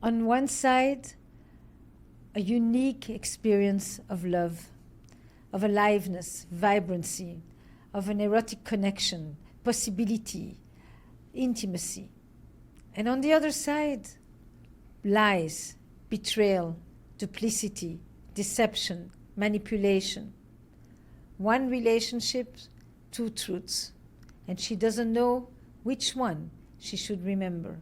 On one side, a unique experience of love, of aliveness, vibrancy, of an erotic connection, possibility, intimacy. And on the other side, lies, betrayal, duplicity, deception, manipulation. One relationship, two truths. And she doesn't know which one she should remember.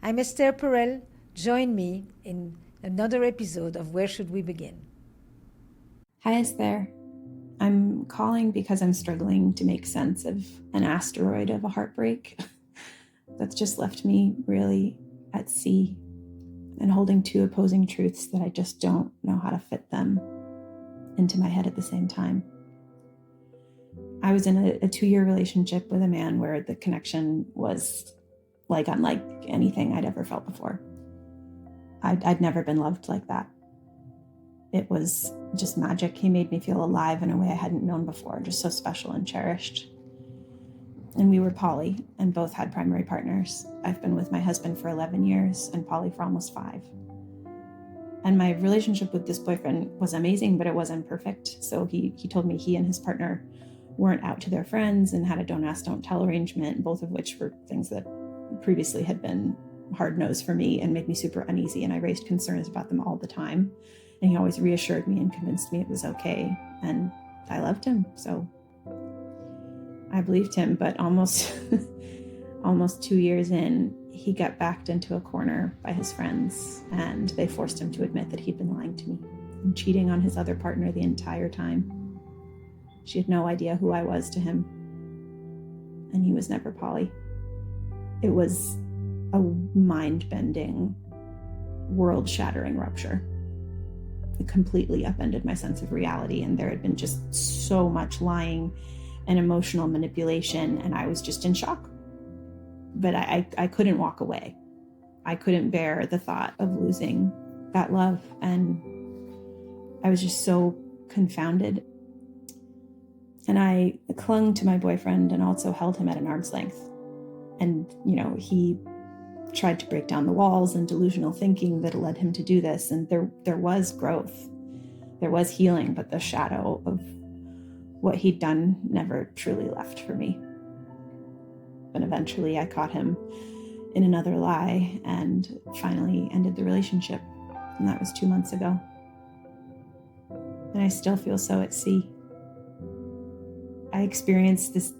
I'm Esther Perel. Join me in another episode of Where Should We Begin? Hi, Esther. I'm calling because I'm struggling to make sense of an asteroid of a heartbreak that's just left me really at sea and holding two opposing truths that I just don't know how to fit them into my head at the same time. I was in a 2-year relationship with a man where the connection was unlike anything I'd ever felt before. I'd never been loved like that. It was just magic. He made me feel alive in a way I hadn't known before, just so special and cherished. And we were poly and both had primary partners. I've been with my husband for 11 years and poly for almost 5. And my relationship with this boyfriend was amazing, but it wasn't perfect. So he told me he and his partner weren't out to their friends and had a don't ask, don't tell arrangement, both of which were things that previously had been hard nosed for me and made me super uneasy. And I raised concerns about them all the time. And he always reassured me and convinced me it was okay. And I loved him. So I believed him, but almost 2 years in, he got backed into a corner by his friends and they forced him to admit that he'd been lying to me and cheating on his other partner the entire time. She had no idea who I was to him. And he was never poly. It was a mind-bending, world-shattering rupture. It completely upended my sense of reality, and there had been just so much lying and emotional manipulation, and I was just in shock. But I couldn't walk away. I couldn't bear the thought of losing that love, and I was just so confounded. And I clung to my boyfriend and also held him at an arm's length. And, he tried to break down the walls and delusional thinking that led him to do this. And there was growth, there was healing, but the shadow of what he'd done never truly left for me. And eventually I caught him in another lie and finally ended the relationship. And that was 2 months ago. And I still feel so at sea. I experienced this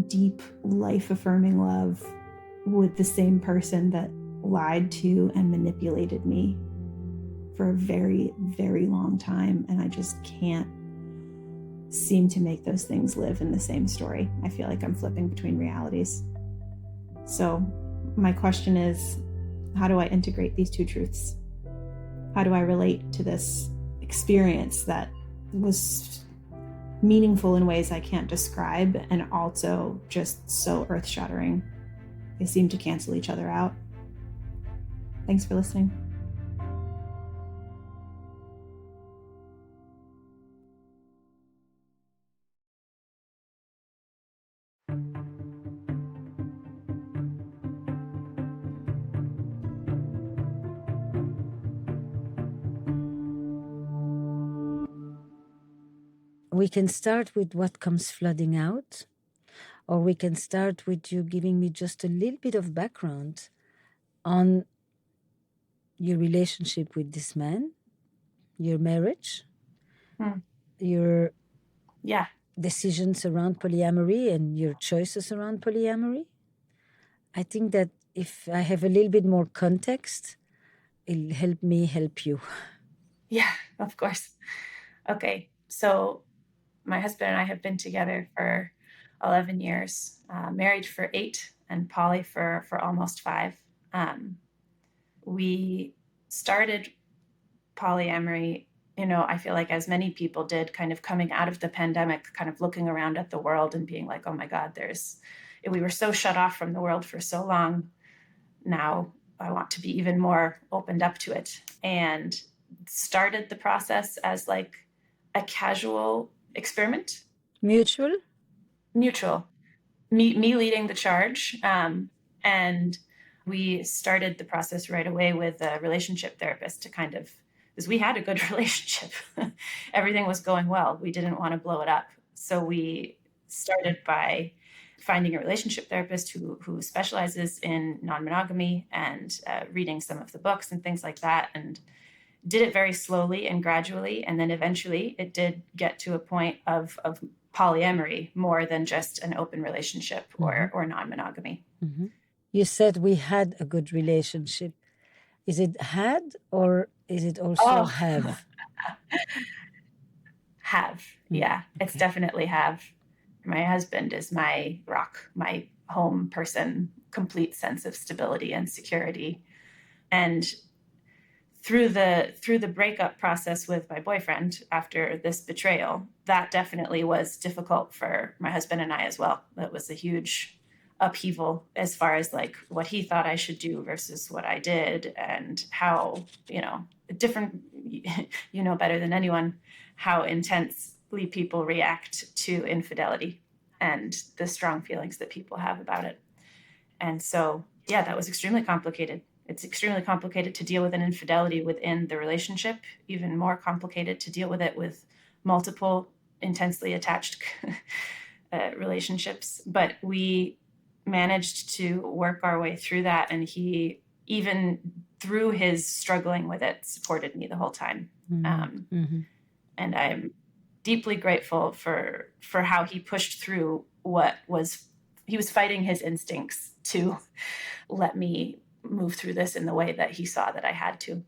deep, life-affirming love with the same person that lied to and manipulated me for a very, very long time. And I just can't seem to make those things live in the same story. I feel like I'm flipping between realities. So my question is, how do I integrate these two truths? How do I relate to this experience that was meaningful in ways I can't describe and also just so earth-shattering? They seem to cancel each other out. Thanks for listening. We can start with what comes flooding out, or we can start with you giving me just a little bit of background on your relationship with this man, your marriage, your decisions around polyamory and your choices around polyamory. I think that if I have a little bit more context, it'll help me help you. Yeah, of course. Okay, so my husband and I have been together for 11 years, married for 8, and poly for almost 5. We started polyamory, I feel like as many people did, kind of coming out of the pandemic, kind of looking around at the world and being like, oh my God, we were so shut off from the world for so long. Now I want to be even more opened up to it, and started the process as like a casual experiment. Mutual? Neutral. Me leading the charge, and We started the process right away with a relationship therapist to because we had a good relationship. Everything was going well. We didn't want to blow it up. So we started by finding a relationship therapist who specializes in non-monogamy and reading some of the books and things like that, and did it very slowly and gradually. And then eventually it did get to a point of polyamory more than just an open relationship or non-monogamy. Mm-hmm. You said we had a good relationship. Is it had or is it also have? Have. Yeah, okay. It's definitely have. My husband is my rock, my home person, complete sense of stability and security. And through the breakup process with my boyfriend after this betrayal, that definitely was difficult for my husband and I as well. It was a huge upheaval as far as like what he thought I should do versus what I did, and how, different, better than anyone, how intensely people react to infidelity and the strong feelings that people have about it. And so, yeah, that was extremely complicated. It's extremely complicated to deal with an infidelity within the relationship, even more complicated to deal with it with multiple intensely attached relationships. But we managed to work our way through that. And he, even through his struggling with it, supported me the whole time. And I'm deeply grateful for how he pushed through he was fighting his instincts to let me move through this in the way that he saw that I had to.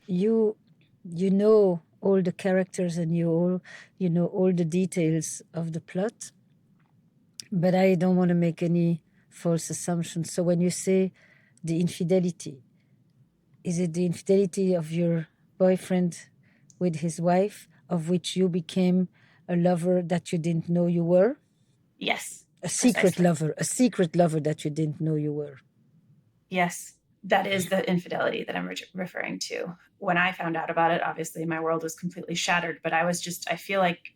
You know all the characters and you know all the details of the plot, but I don't want to make any false assumptions. So when you say the infidelity, is it the infidelity of your boyfriend with his wife, of which you became a lover that you didn't know you were? Yes. A secret lover that you didn't know you were. Yes, that is the infidelity that I'm referring to. When I found out about it, obviously my world was completely shattered, but I feel like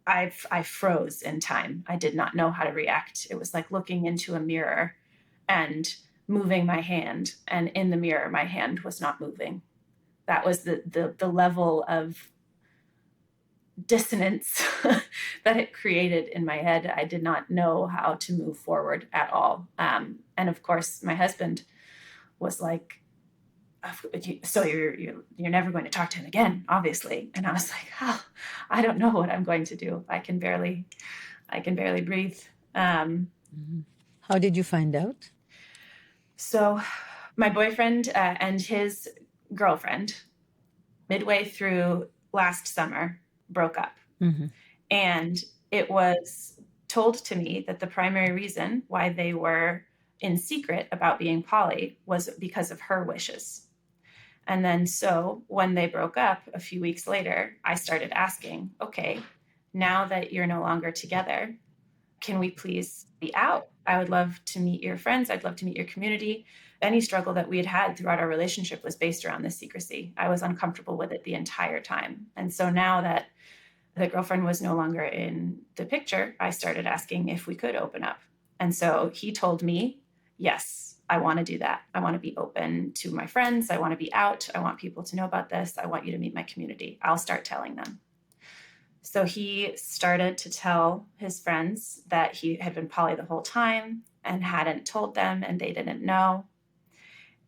I froze in time. I did not know how to react. It was like looking into a mirror and moving my hand, and in the mirror, my hand was not moving. That was the level of dissonance that it created in my head. I did not know how to move forward at all. And of course, my husband was like, so you're never going to talk to him again, obviously. And I was like, I don't know what I'm going to do. I can barely breathe. How did you find out? So my boyfriend and his girlfriend, midway through last summer, broke up. And it was told to me that the primary reason why they were in secret about being poly was because of her wishes. And then so when they broke up a few weeks later, I started asking, okay, now that you're no longer together, can we please be out? I would love to meet your friends. I'd love to meet your community. Any struggle that we had had throughout our relationship was based around this secrecy. I was uncomfortable with it the entire time. And so now that the girlfriend was no longer in the picture, I started asking if we could open up. And so he told me, yes, I want to do that. I want to be open to my friends. I want to be out. I want people to know about this. I want you to meet my community. I'll start telling them. So he started to tell his friends that he had been poly the whole time and hadn't told them, and they didn't know.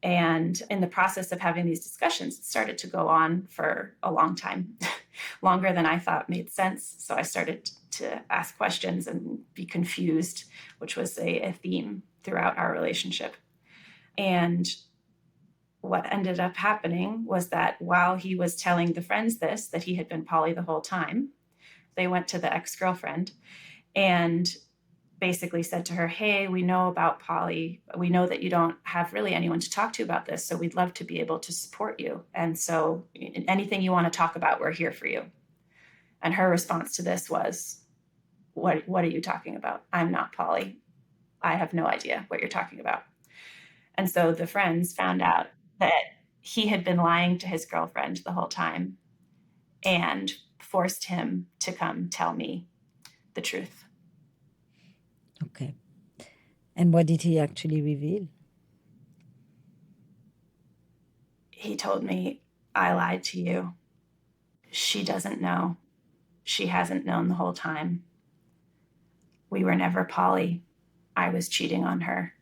And in the process of having these discussions, it started to go on for a long time, longer than I thought made sense. So I started to ask questions and be confused, which was a theme throughout our relationship. And what ended up happening was that while he was telling the friends this, that he had been poly the whole time, they went to the ex-girlfriend and basically said to her, hey, we know about poly. We know that you don't have really anyone to talk to about this. So we'd love to be able to support you. And so anything you want to talk about, we're here for you. And her response to this was, what are you talking about? I'm not poly. I have no idea what you're talking about. And so the friends found out that he had been lying to his girlfriend the whole time and forced him to come tell me the truth. Okay. And what did he actually reveal? He told me, I lied to you. She doesn't know. She hasn't known the whole time. We were never poly. I was cheating on her.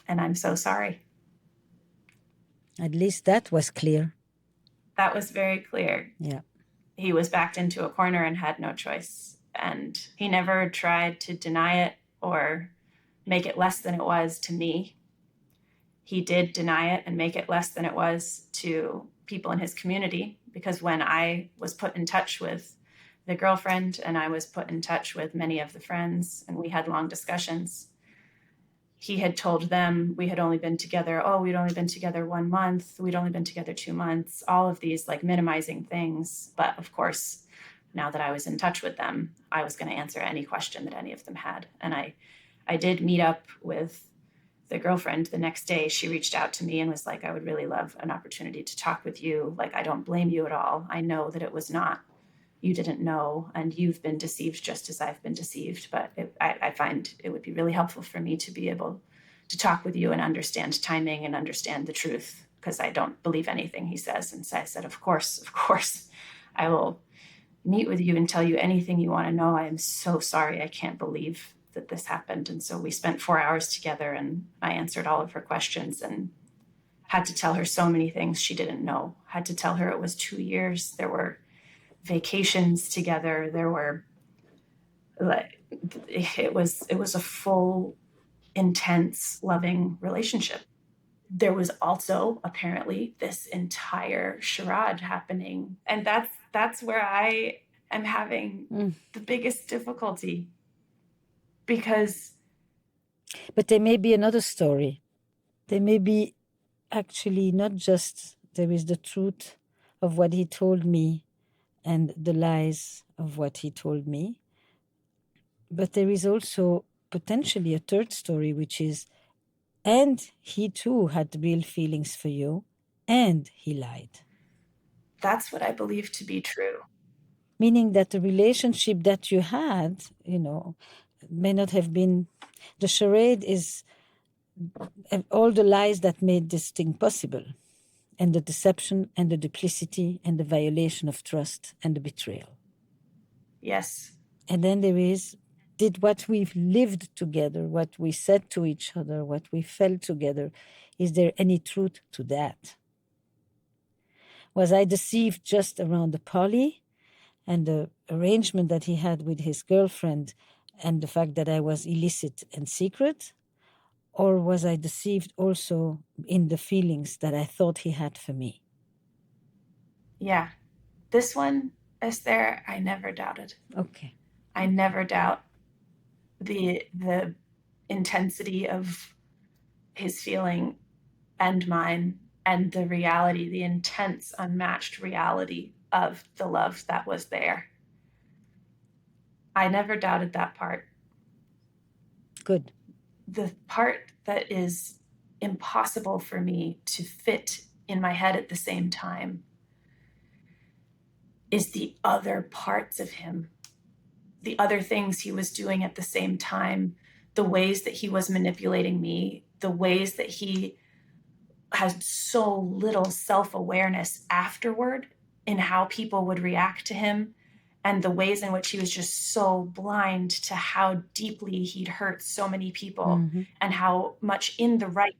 And I'm so sorry. At least that was clear. That was very clear. Yeah. He was backed into a corner and had no choice. And he never tried to deny it or make it less than it was to me. He did deny it and make it less than it was to people in his community, because when I was put in touch with the girlfriend and I was put in touch with many of the friends and we had long discussions, he had told them we had only been together, we'd only been together 1 month, we'd only been together 2 months, all of these like minimizing things. But of course, now that I was in touch with them, I was going to answer any question that any of them had. And I did meet up with the girlfriend the next day. She reached out to me and was like, I would really love an opportunity to talk with you. Like, I don't blame you at all. I know that it was not, you didn't know, and you've been deceived just as I've been deceived. But I find it would be really helpful for me to be able to talk with you and understand timing and understand the truth, because I don't believe anything he says. And so I said, of course, I will meet with you and tell you anything you want to know. I am so sorry. I can't believe that this happened. And so we spent 4 hours together and I answered all of her questions and had to tell her so many things she didn't know. Had to tell her it was 2 years. There were vacations together. There were like, it was a full, intense, loving relationship. There was also apparently this entire charade happening. And that's where I am having the biggest difficulty. Because But there may be another story. There may be actually not just there is the truth of what he told me and the lies of what he told me, but there is also potentially a third story, which is, and he too had real feelings for you, and he lied. that's what I believe to be true. Meaning that the relationship that you had, may not have been, the charade is all the lies that made this thing possible, and the deception and the duplicity and the violation of trust and the betrayal. Yes. And then there is, did what we've lived together, what we said to each other, what we felt together, is there any truth to that? Was I deceived just around the poly and the arrangement that he had with his girlfriend and the fact that I was illicit and secret? Or was I deceived also in the feelings that I thought he had for me? Yeah. This one, Esther, I never doubted. Okay. I never doubt the intensity of his feeling and mine, and the reality, the intense, unmatched reality of the love that was there. I never doubted that part. Good. The part that is impossible for me to fit in my head at the same time is the other parts of him, the other things he was doing at the same time, the ways that he was manipulating me, the ways that he has so little self-awareness afterward in how people would react to him, and the ways in which he was just so blind to how deeply he'd hurt so many people, and how much in the right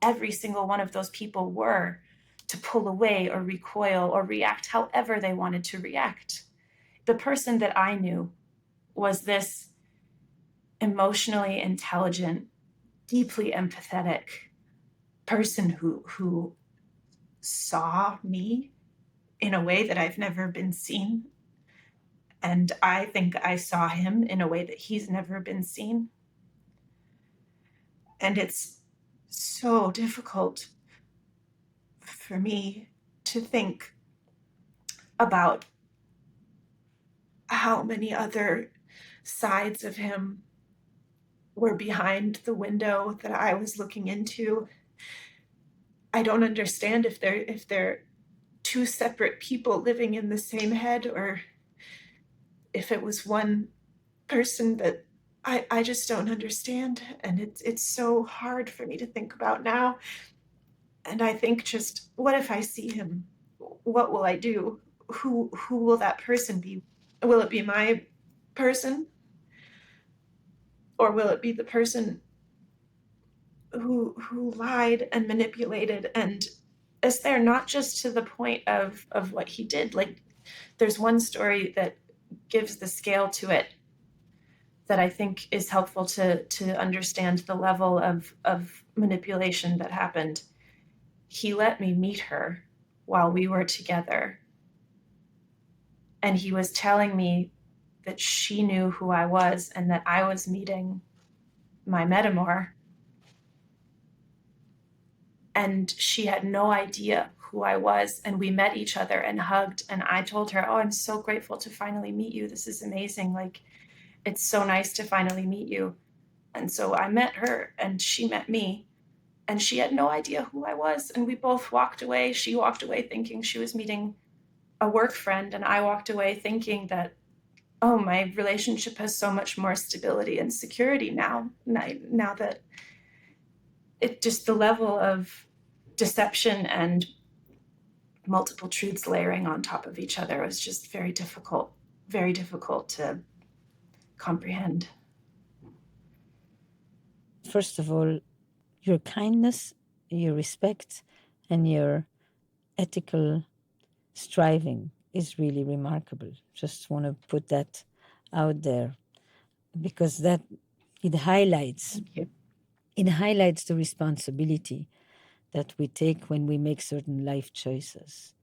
every single one of those people were to pull away or recoil or react however they wanted to react. The person that I knew was this emotionally intelligent, deeply empathetic person who saw me in a way that I've never been seen. And I think I saw him in a way that he's never been seen. And it's so difficult for me to think about how many other sides of him were behind the window that I was looking into. I don't understand if they're two separate people living in the same head, or if it was one person that I just don't understand. And it's so hard for me to think about now. And I think just, what if I see him? What will I do? Who will that person be? Will it be my person? Or will it be the person who lied and manipulated? And is there not just to the point of what he did? Like, there's one story that gives the scale to it that I think is helpful to understand the level of manipulation that happened. He let me meet her while we were together. And he was telling me that she knew who I was and that I was meeting my metamor. And she had no idea who I was. And we met each other and hugged. And I told her, oh, I'm so grateful to finally meet you. This is amazing. Like, it's so nice to finally meet you. And so I met her and she met me. And she had no idea who I was. And we both walked away. She walked away thinking she was meeting a work friend. And I walked away thinking that, oh, my relationship has so much more stability and security now that it just, the level of deception and multiple truths layering on top of each other was just very difficult to comprehend. First of all, your kindness, your respect, and your ethical striving is really remarkable. Just want to put that out there, because that it highlights the responsibility that we take when we make certain life choices.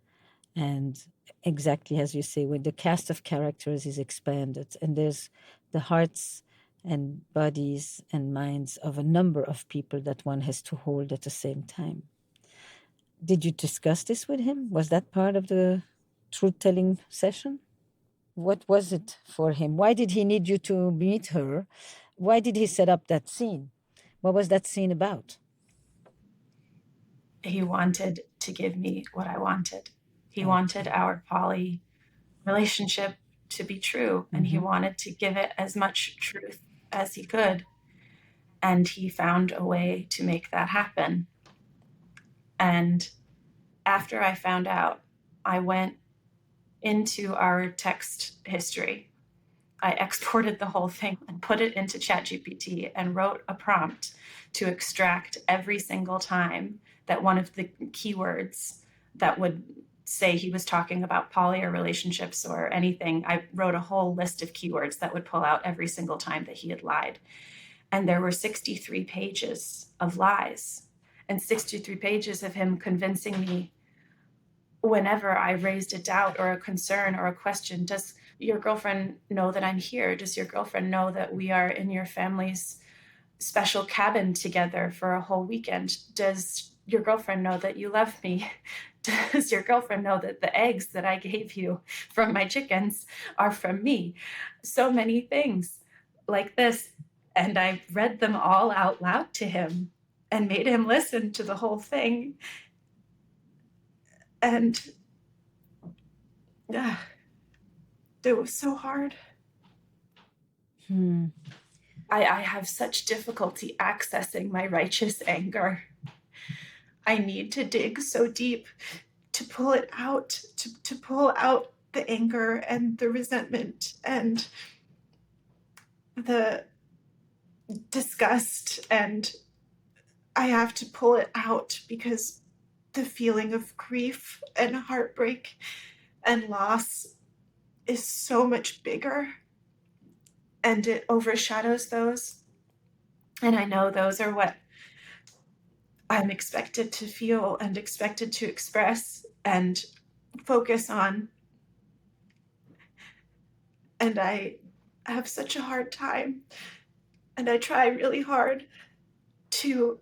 And exactly as you say, when the cast of characters is expanded and there's the hearts and bodies and minds of a number of people that one has to hold at the same time. Did you discuss this with him? Was that part of the truth-telling session? What was it for him? Why did he need you to meet her? Why did he set up that scene? What was that scene about? He wanted to give me what I wanted. He wanted our poly relationship to be true, and he wanted to give it as much truth as he could. And he found a way to make that happen. And after I found out, I went into our text history. I exported the whole thing and put it into ChatGPT and wrote a prompt to extract every single time that one of the keywords that would say he was talking about poly or relationships or anything. I wrote a whole list of keywords that would pull out every single time that he had lied. And there were 63 pages of lies and 63 pages of him convincing me whenever I raised a doubt or a concern or a question. Does your girlfriend know that I'm here? Does your girlfriend know that we are in your family's special cabin together for a whole weekend? Does your girlfriend know that you love me? Does your girlfriend know that the eggs that I gave you from my chickens are from me? So many things like this. And I read them all out loud to him and made him listen to the whole thing. And it was so hard. I have such difficulty accessing my righteous anger. I need to dig so deep to pull it out, to pull out the anger and the resentment and the disgust. And I have to pull it out because the feeling of grief and heartbreak and loss is so much bigger, and it overshadows those. And I know those are what I'm expected to feel and expected to express and focus on. And I have such a hard time. And I try really hard to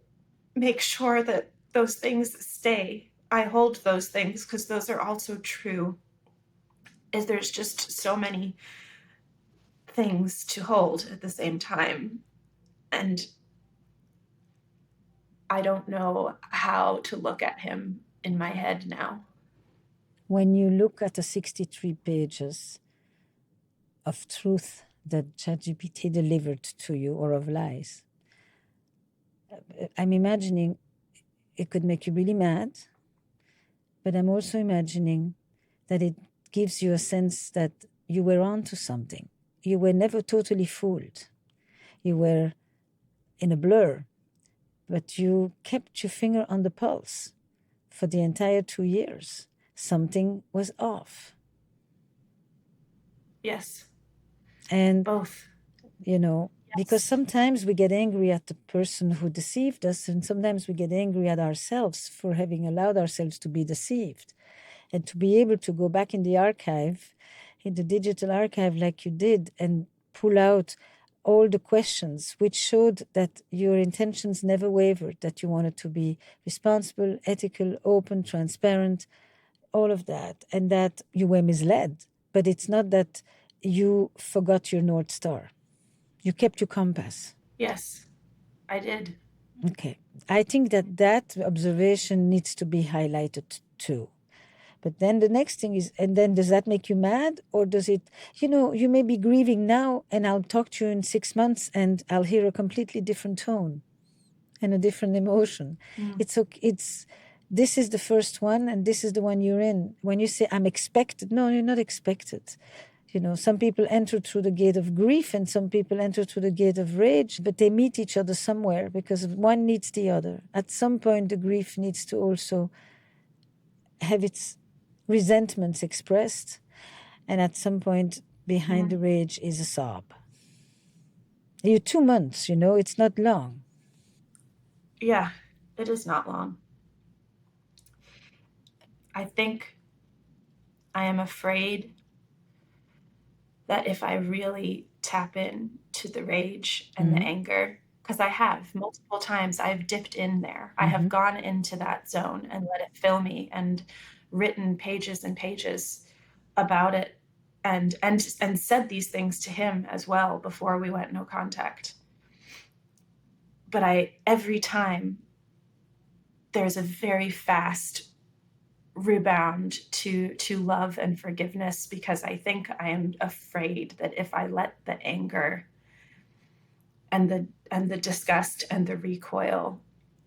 make sure that those things stay. I hold those things because those are also true. Is there's just so many things to hold at the same time. And I don't know how to look at him in my head now. When you look at the 63 pages of truth that ChatGPT delivered to you, or of lies. I'm imagining it could make you really mad, but I'm also imagining that it gives you a sense that you were onto something. You were never totally fooled. You were in a blur, but you kept your finger on the pulse for the entire 2 years. Something was off. Yes. And both. Because sometimes we get angry at the person who deceived us, and sometimes we get angry at ourselves for having allowed ourselves to be deceived. And to be able to go back in the archive, in the digital archive like you did, and pull out all the questions which showed that your intentions never wavered, that you wanted to be responsible, ethical, open, transparent, all of that, and that you were misled. But it's not that you forgot your North Star. You kept your compass. Yes, I did. Okay. I think that observation needs to be highlighted too. But then the next thing is, and then does that make you mad? Or does it, you may be grieving now, and I'll talk to you in 6 months and I'll hear a completely different tone and a different emotion. This is the first one, and this is the one you're in. When you say, I'm expected, no, you're not expected. Some people enter through the gate of grief and some people enter through the gate of rage, but they meet each other somewhere because one needs the other. At some point, the grief needs to also have its resentments expressed, and at some point behind the rage is a sob. You're 2 months, it's not long. Yeah, it is not long. I think I am afraid that if I really tap in to the rage and the anger, because I have multiple times, I've dipped in there. I have gone into that zone and let it fill me and written pages and pages about it and said these things to him as well before we went no contact. But every time there's a very fast rebound to love and forgiveness, because I think I am afraid that if I let the anger and the disgust and the recoil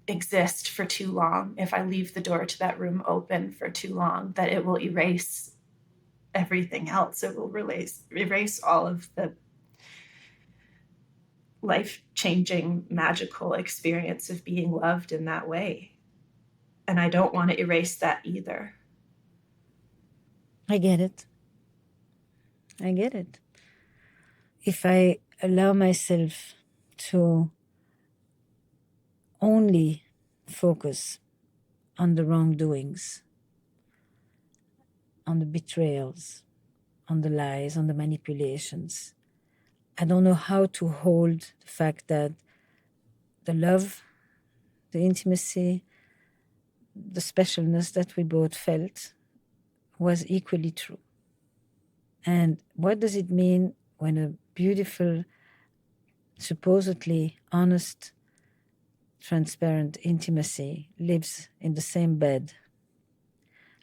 exist for too long, if I leave the door to that room open for too long, that it will erase everything else. It will erase all of the life-changing, magical experience of being loved in that way. And I don't want to erase that either. I get it. If I allow myself to only focus on the wrongdoings, on the betrayals, on the lies, on the manipulations, I don't know how to hold the fact that the love, the intimacy, the specialness that we both felt was equally true. And what does it mean when a beautiful, supposedly honest, transparent intimacy lives in the same bed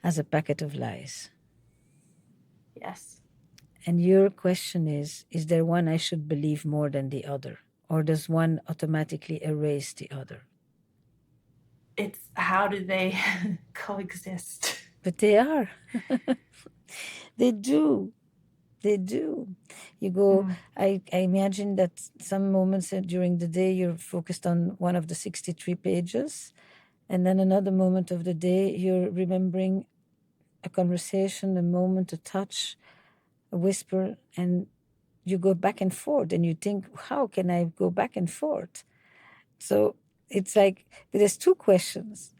as a packet of lies? Yes. And your question is there one I should believe more than the other? Or does one automatically erase the other? It's how do they coexist? But they are. They do. You go, I imagine that some moments during the day you're focused on one of the 63 pages, and then another moment of the day you're remembering a conversation, a moment, a touch, a whisper, and you go back and forth and you think, how can I go back and forth? So it's like, there's two questions.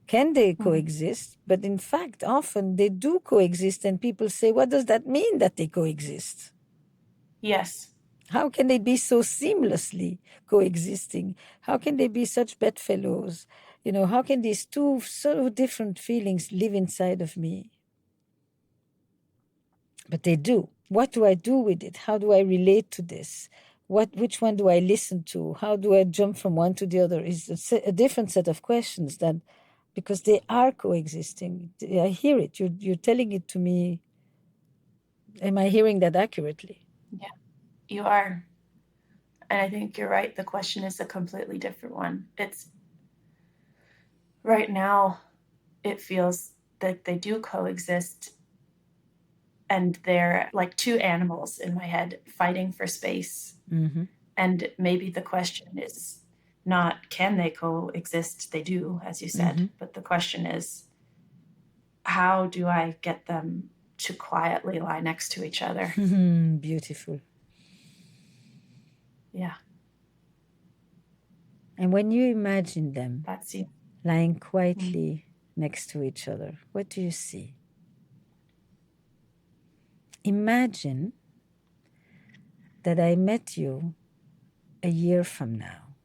Can they coexist? But in fact, often they do coexist, and people say, what does that mean that they coexist? Yes. How can they be so seamlessly coexisting? How can they be such bedfellows? How can these two so different feelings live inside of me? But they do. What do I do with it? How do I relate to this? Which one do I listen to? How do I jump from one to the other? Is a different set of questions because they are coexisting. I hear it. You're telling it to me. Am I hearing that accurately? You are. And I think you're right. The question is a completely different one. It's right now, it feels that they do coexist, and they're like two animals in my head fighting for space. Mm-hmm. And maybe the question is not, can they coexist? They do, as you said. Mm-hmm. But the question is, how do I get them to quietly lie next to each other? Beautiful. Yeah. And when you imagine them That's you. lying quietly next to each other, what do you see? Imagine that I met you a year from now.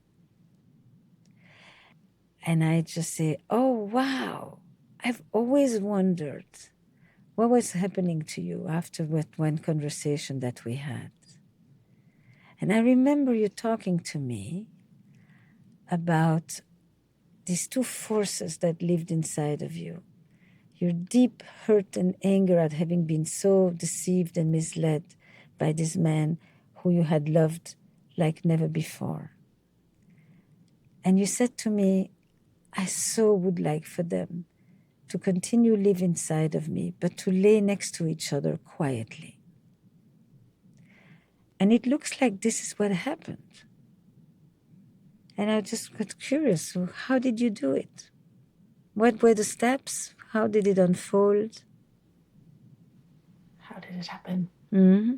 And I just say, oh, wow, I've always wondered what was happening to you after one conversation that we had. And I remember you talking to me about these two forces that lived inside of you. Your deep hurt and anger at having been so deceived and misled by this man who you had loved like never before. And you said to me, I so would like for them to continue live inside of me, but to lay next to each other quietly. And it looks like this is what happened. And I just got curious, so how did you do it? What were the steps? How did it unfold? How did it happen? Mm-hmm.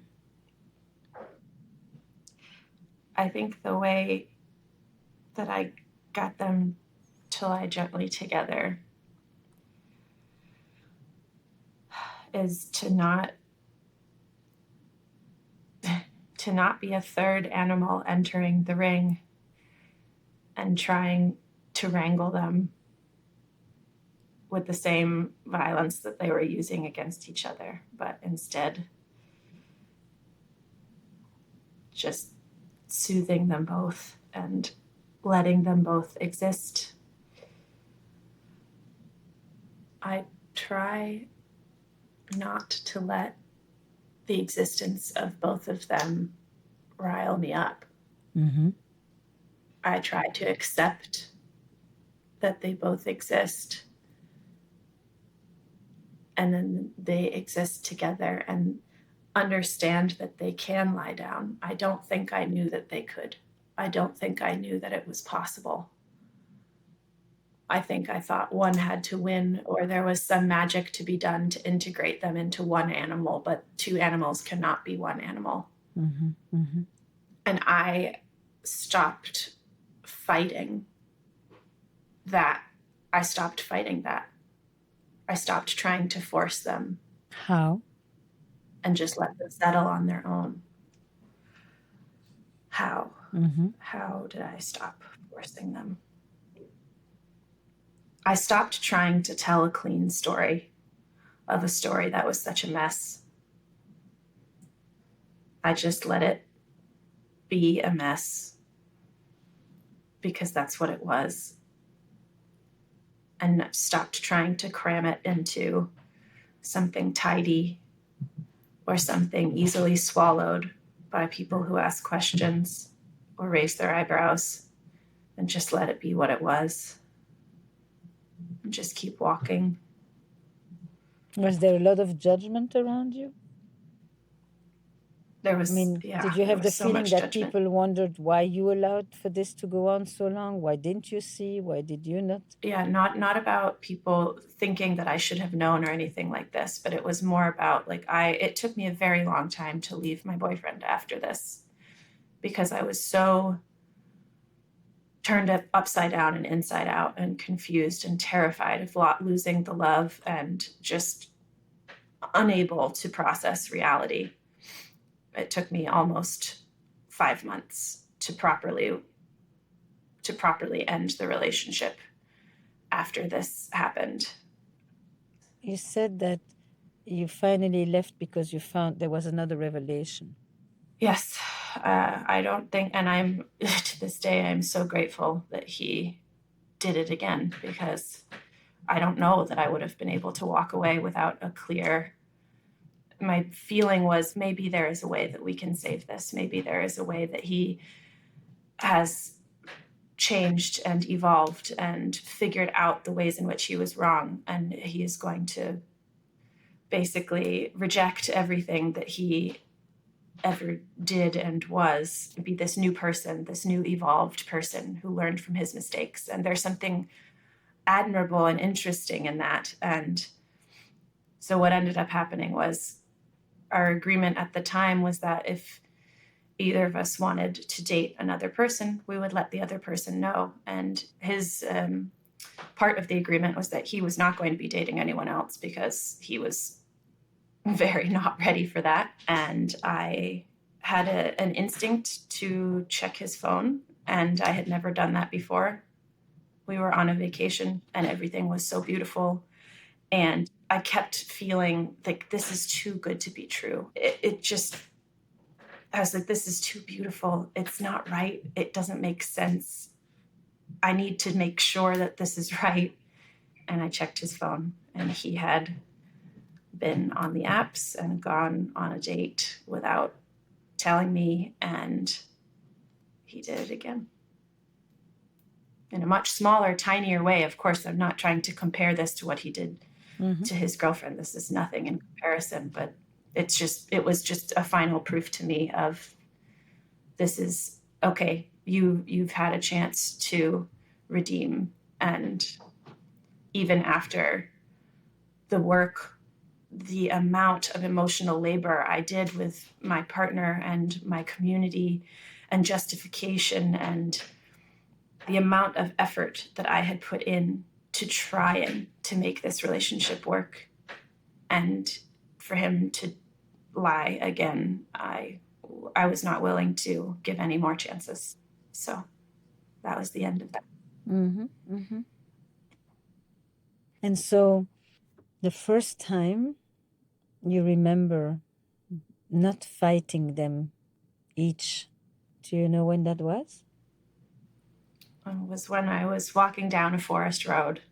I think the way that I got them to lie gently together is to not be a third animal entering the ring and trying to wrangle them with the same violence that they were using against each other, but instead just soothing them both and letting them both exist. I try not to let the existence of both of them rile me up. Mm-hmm. I try to accept that they both exist, and then they exist together, and understand that they can lie down. I don't think I knew that they could. I don't think I knew that it was possible. I think I thought one had to win, or there was some magic to be done to integrate them into one animal, but two animals cannot be one animal. Mm-hmm. Mm-hmm. And I stopped fighting that. I stopped fighting that. I stopped trying to force them. How? And just let them settle on their own. How? Mm-hmm. How did I stop forcing them? I stopped trying to tell a clean story of a story that was such a mess. I just let it be a mess because that's what it was, and stopped trying to cram it into something tidy or something easily swallowed by people who ask questions or raise their eyebrows, and just let it be what it was and just keep walking. Was there a lot of judgment around you? There was, did you have the so feeling much that judgment. people wondered why you allowed for this to go on so long? Why didn't you see? Why did you not? Yeah, not about people thinking that I should have known or anything like this, but it was more about it took me a very long time to leave my boyfriend after this, because I was so turned upside down and inside out and confused and terrified of losing the love and just unable to process reality. It took me almost 5 months to properly end the relationship after this happened. You said that you finally left because you found there was another revelation. Yes, I don't think, and I'm to this day, I'm so grateful that he did it again, because I don't know that I would have been able to walk away without a clear my feeling was maybe there is a way that we can save this. Maybe there is a way that he has changed and evolved and figured out the ways in which he was wrong. And he is going to basically reject everything that he ever did and was, be this new person, this new evolved person who learned from his mistakes. And there's something admirable and interesting in that. And so what ended up happening was our agreement at the time was that if either of us wanted to date another person, we would let the other person know. And his part of the agreement was that he was not going to be dating anyone else because he was very not ready for that. And I had an instinct to check his phone, and I had never done that before. We were on a vacation and everything was so beautiful. And I kept feeling like this is too good to be true. I was like, this is too beautiful. It's not right. It doesn't make sense. I need to make sure that this is right. And I checked his phone, and he had been on the apps and gone on a date without telling me, and he did it again. In a much smaller, tinier way. Of course, I'm not trying to compare this to what he did to his girlfriend. This is nothing in comparison, but it was just a final proof to me of this is okay. You've had a chance to redeem. And even after the work, the amount of emotional labor I did with my partner and my community and justification and the amount of effort that I had put in to try and to make this relationship work, and for him to lie again, I was not willing to give any more chances. So that was the end of that. Mm-hmm, mm-hmm. And so the first time you remember not fighting them each, do you know when that was? It was when I was walking down a forest road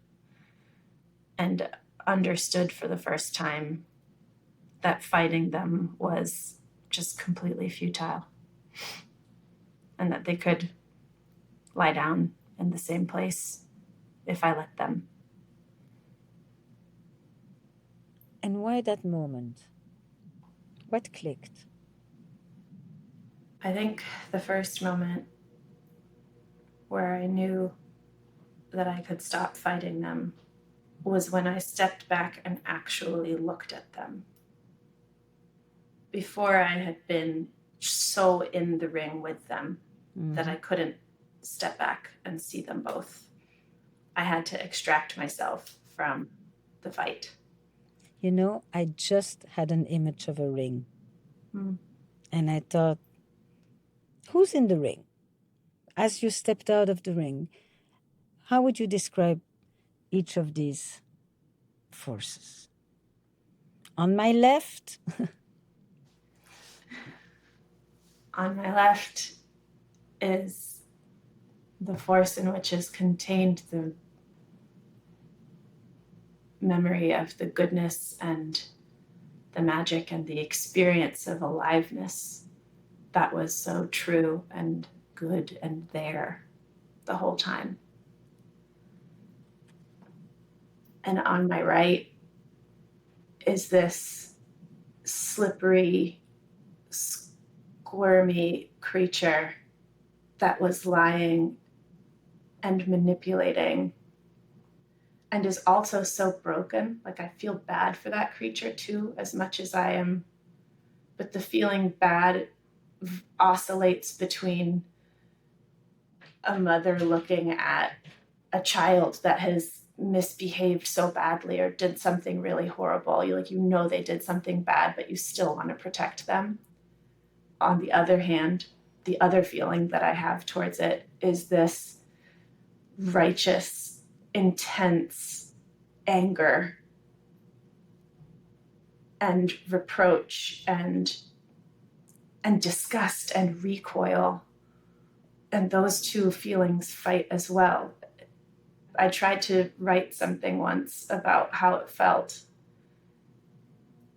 and understood for the first time that fighting them was just completely futile, and that they could lie down in the same place if I let them. And why that moment? What clicked? I think the first moment where I knew that I could stop fighting them was when I stepped back and actually looked at them. Before, I had been so in the ring with them that I couldn't step back and see them both. I had to extract myself from the fight. You know, I just had an image of a ring. And I thought, who's in the ring? As you stepped out of the ring, how would you describe each of these forces? On my left, On my left is the force in which is contained the memory of the goodness and the magic and the experience of aliveness that was so true and good and there the whole time. And on my right is this slippery, squirmy creature that was lying and manipulating and is also so broken. Like, I feel bad for that creature too, as much as I am, but the feeling bad oscillates between a mother looking at a child that has misbehaved so badly or did something really horrible. You know they did something bad, but you still want to protect them. On the other hand, the other feeling that I have towards it is this righteous, intense anger and reproach and disgust and recoil. And those two feelings fight as well. I tried to write something once about how it felt.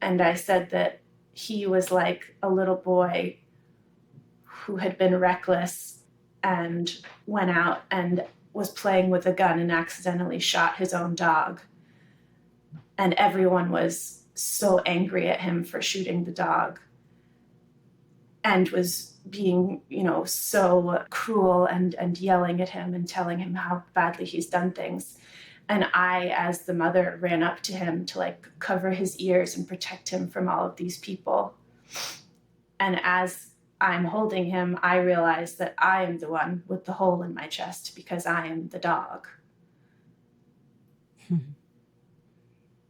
And I said that he was like a little boy who had been reckless and went out and was playing with a gun and accidentally shot his own dog. And everyone was so angry at him for shooting the dog and was being, so cruel and yelling at him and telling him how badly he's done things. And I, as the mother, ran up to him to like cover his ears and protect him from all of these people. And as I'm holding him, I realize that I am the one with the hole in my chest because I am the dog.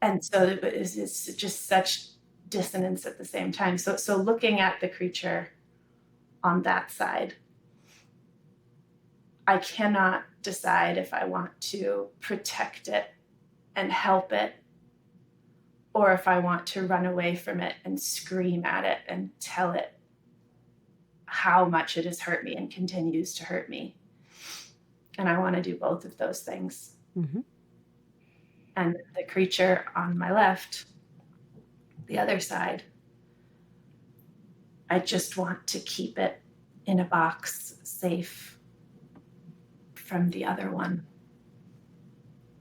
And so it's just such dissonance at the same time. So looking at the creature on that side, I cannot decide if I want to protect it and help it, or if I want to run away from it and scream at it and tell it how much it has hurt me and continues to hurt me. And I want to do both of those things. Mm-hmm. And the creature on my left, the other side, I just want to keep it in a box, safe from the other one.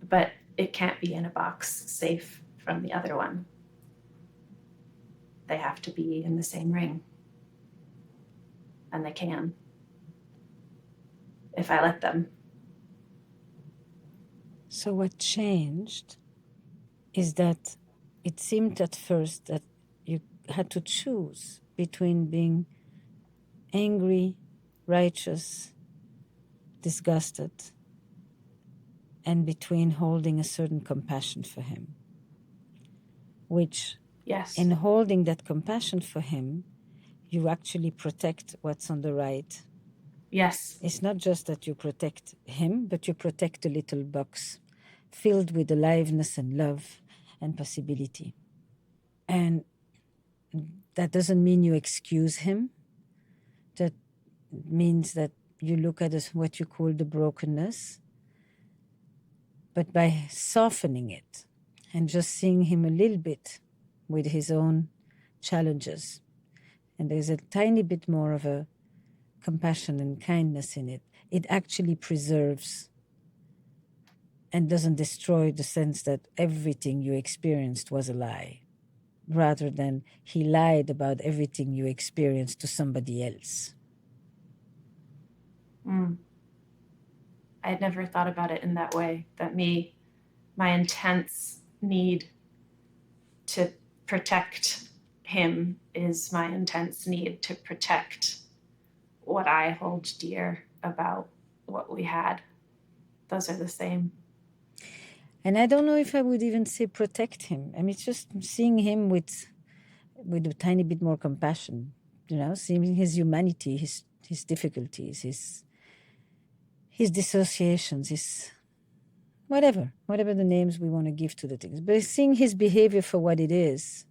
But it can't be in a box, safe from the other one. They have to be in the same ring. And they can, if I let them. So what changed is that it seemed at first that you had to choose between being angry, righteous, disgusted, and between holding a certain compassion for him. Which, yes, in holding that compassion for him, you actually protect what's on the right. Yes. It's not just that you protect him, but you protect a little box filled with aliveness and love and possibility. And that doesn't mean you excuse him. That means that you look at what you call the brokenness, but by softening it and just seeing him a little bit with his own challenges. And there's a tiny bit more of a compassion and kindness in it. It actually preserves and doesn't destroy the sense that everything you experienced was a lie, rather than he lied about everything you experienced to somebody else. I had never thought about it in that way, that my intense need to protect him is my intense need to protect what I hold dear about what we had. Those are the same. And I don't know if I would even say protect him. I mean, it's just seeing him with a tiny bit more compassion, seeing his humanity, his difficulties, his dissociations, his whatever the names we want to give to the things. But seeing his behavior for what it is.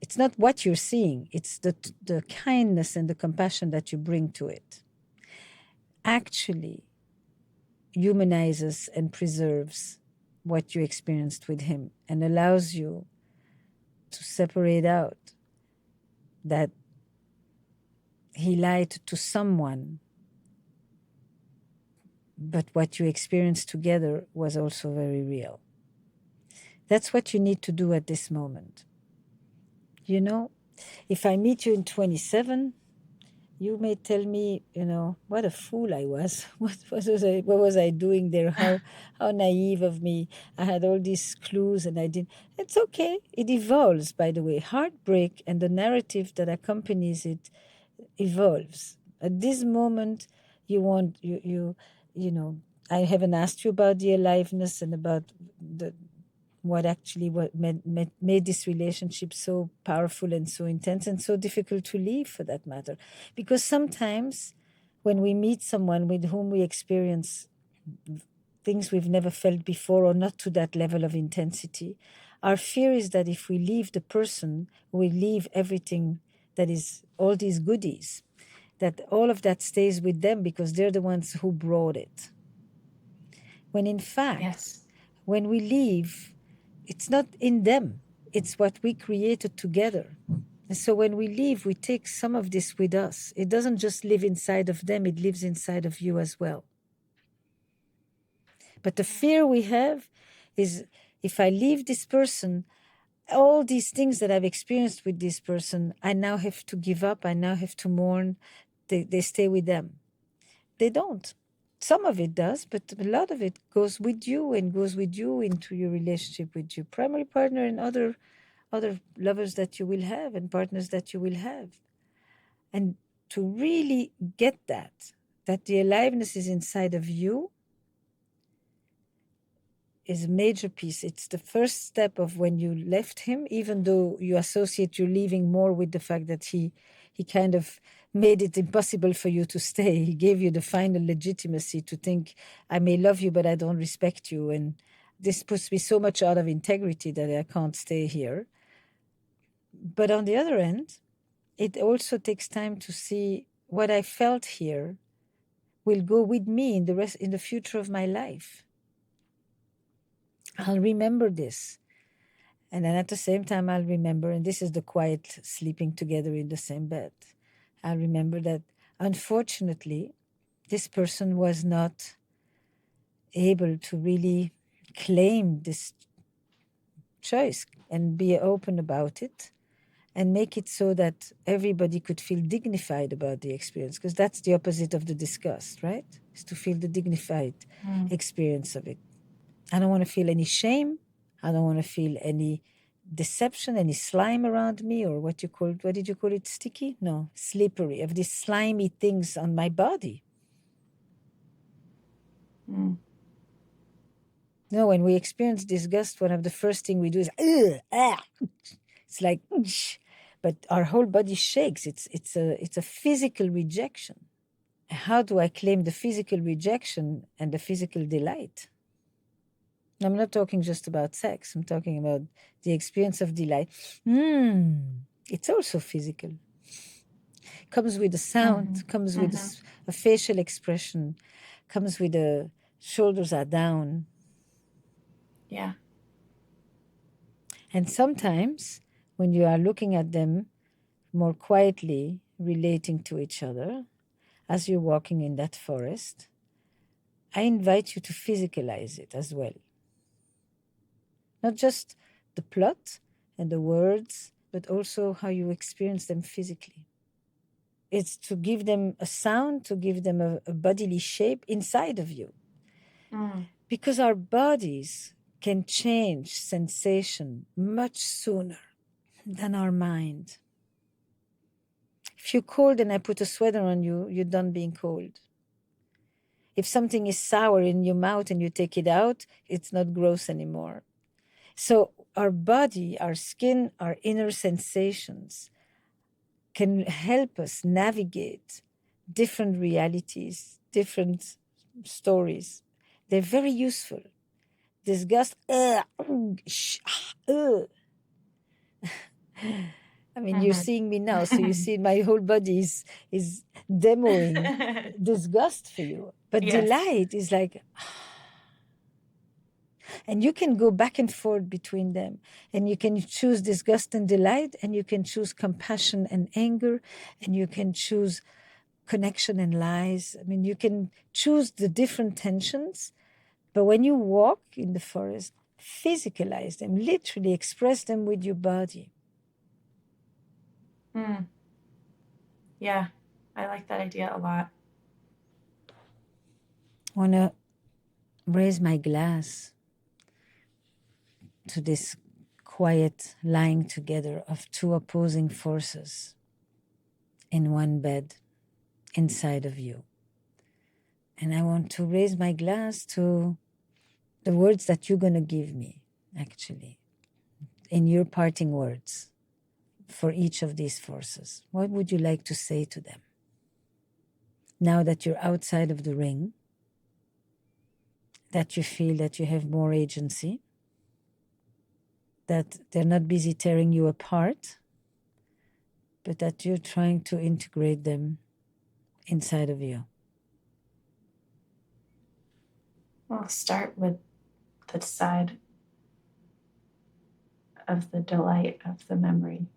It's not what you're seeing, it's the kindness and the compassion that you bring to it. Actually humanizes and preserves what you experienced with him and allows you to separate out that he lied to someone, but what you experienced together was also very real. That's what you need to do at this moment. If I meet you in 27, you may tell me, what a fool I was. What was I doing there? How naive of me. I had all these clues and I didn't. It's okay. It evolves, by the way. Heartbreak and the narrative that accompanies it evolves. At this moment, I haven't asked you about the aliveness and about what made this relationship so powerful and so intense and so difficult to leave, for that matter. Because sometimes when we meet someone with whom we experience things we've never felt before, or not to that level of intensity, our fear is that if we leave the person, we leave everything that is all these goodies, that all of that stays with them because they're the ones who brought it. When in fact, yes, when we leave, it's not in them. it's what we created together. And so when we leave, we take some of this with us. It doesn't just live inside of them, it lives inside of you as well. But the fear we have is, if I leave this person, all these things that I've experienced with this person, I now have to give up, I now have to mourn. They stay with them. They don't. Some of it does, but a lot of it goes with you and goes with you into your relationship with your primary partner and other lovers that you will have and partners that you will have. And to really get that the aliveness is inside of you is a major piece. It's the first step of when you left him, even though you associate your leaving more with the fact that he kind of made it impossible for you to stay. He gave you the final legitimacy to think, I may love you, but I don't respect you. And this puts me so much out of integrity that I can't stay here. But on the other end, it also takes time to see what I felt here will go with me in the future of my life. I'll remember this. And then at the same time, I'll remember, and this is the quiet sleeping together in the same bed. I'll remember that, unfortunately, this person was not able to really claim this choice and be open about it and make it so that everybody could feel dignified about the experience, because that's the opposite of the disgust, right? Is to feel the dignified experience of it. I don't want to feel any shame. I don't want to feel any deception, any slime around me, or what did you call it? Sticky? No, slippery, of these slimy things on my body. No, when we experience disgust, one of the first things we do is, it's like, but our whole body shakes. It's a physical rejection. How do I claim the physical rejection and the physical delight? I'm not talking just about sex. I'm talking about the experience of delight. It's also physical. Comes with a sound, comes with a facial expression, comes with the shoulders are down. Yeah. And sometimes when you are looking at them more quietly, relating to each other, as you're walking in that forest, I invite you to physicalize it as well. Not just the plot and the words, but also how you experience them physically. It's to give them a sound, to give them a bodily shape inside of you. Because our bodies can change sensation much sooner than our mind. If you're cold and I put a sweater on you, you're done being cold. If something is sour in your mouth and you take it out, it's not gross anymore. So our body, our skin, our inner sensations can help us navigate different realities, different stories. They're very useful. Disgust, I mean, you're seeing me now, so you see my whole body is demoing disgust for you. But Yes. delight is like, and you can go back and forth between them. And you can choose disgust and delight, and you can choose compassion and anger, and you can choose connection and lies. I mean, you can choose the different tensions. But when you walk in the forest, physicalize them, literally express them with your body. Yeah, I like that idea a lot. I want to raise my glass to this quiet lying together of two opposing forces in one bed inside of you. And I want to raise my glass to the words that you're going to give me, actually, in your parting words for each of these forces. What would you like to say to them? Now that you're outside of the ring, that you feel that you have more agency, that they're not busy tearing you apart, but that you're trying to integrate them inside of you. I'll start with the side of the delight of the memory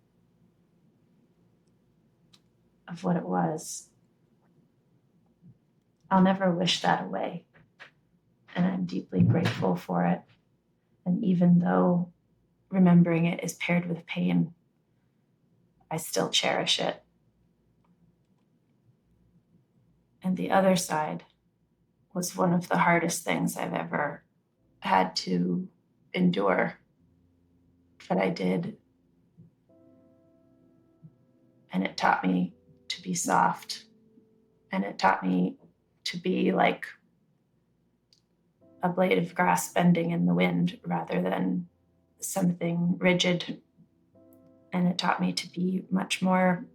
of what it was. I'll never wish that away. And I'm deeply grateful for it. And even though remembering it is paired with pain, I still cherish it. And the other side was one of the hardest things I've ever had to endure. But I did. And it taught me to be soft. And it taught me to be like a blade of grass bending in the wind rather than something rigid. And it taught me to be much more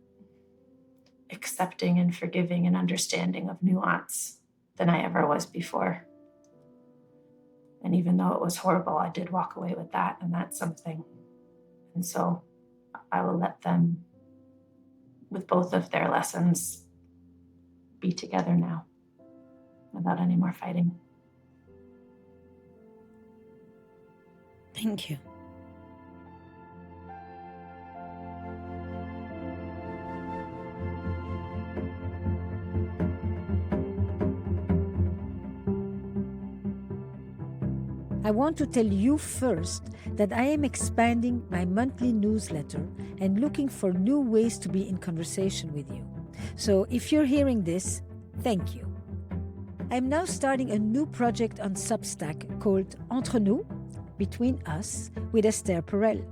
accepting and forgiving and understanding of nuance than I ever was before. And even though it was horrible, I did walk away with that, and that's something. And so I will let them, with both of their lessons, be together now without any more fighting. Thank you. I want to tell you first that I am expanding my monthly newsletter and looking for new ways to be in conversation with you. So if you're hearing this, thank you. I'm now starting a new project on Substack called Entre Nous, Between Us, with Esther Perel.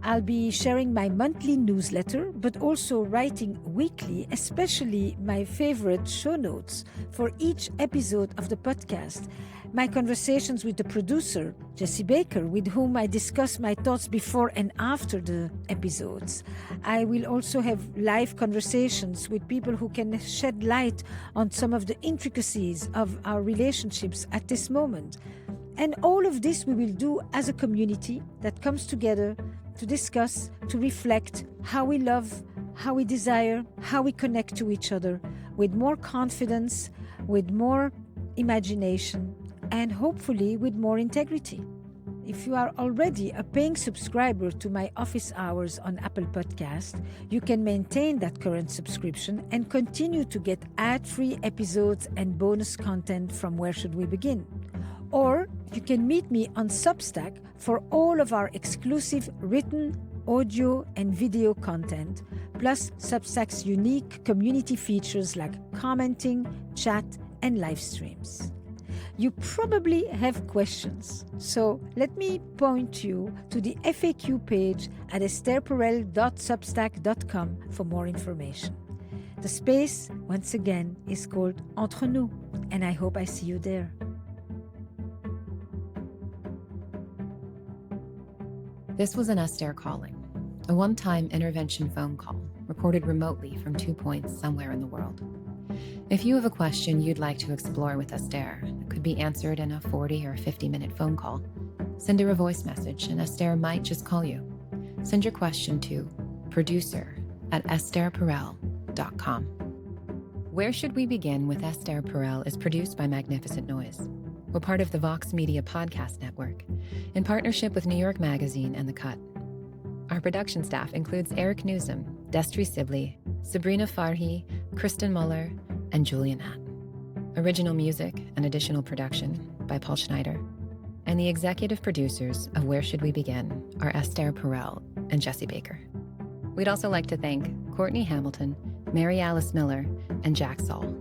I'll be sharing my monthly newsletter, but also writing weekly, especially my favorite show notes for each episode of the podcast. My conversations with the producer, Jessie Baker, with whom I discuss my thoughts before and after the episodes. I will also have live conversations with people who can shed light on some of the intricacies of our relationships at this moment. And all of this we will do as a community that comes together to discuss, to reflect how we love, how we desire, how we connect to each other with more confidence, with more imagination, and hopefully with more integrity. If you are already a paying subscriber to my office hours on Apple Podcast, you can maintain that current subscription and continue to get ad-free episodes and bonus content from Where Should We Begin? Or you can meet me on Substack for all of our exclusive written, audio, and video content, plus Substack's unique community features like commenting, chat, and live streams. You probably have questions, so let me point you to the FAQ page at estherperel.substack.com for more information. The space, once again, is called Entre Nous, and I hope I see you there. This was an Esther calling, a one-time intervention phone call recorded remotely from 2 points somewhere in the world. If you have a question you'd like to explore with Esther that could be answered in a 40 or 50-minute phone call, send her a voice message and Esther might just call you. Send your question to producer@estherperel.com. Where Should We Begin with Esther Perel is produced by Magnificent Noise. We're part of the Vox Media Podcast Network, in partnership with New York Magazine and The Cut. Our production staff includes Eric Newsom, Destry Sibley, Sabrina Farhi, Kristen Muller, and Julian Hatt. Original music and additional production by Paul Schneider. And the executive producers of Where Should We Begin are Esther Perel and Jessie Baker. We'd also like to thank Courtney Hamilton, Mary Alice Miller, and Jack Saul.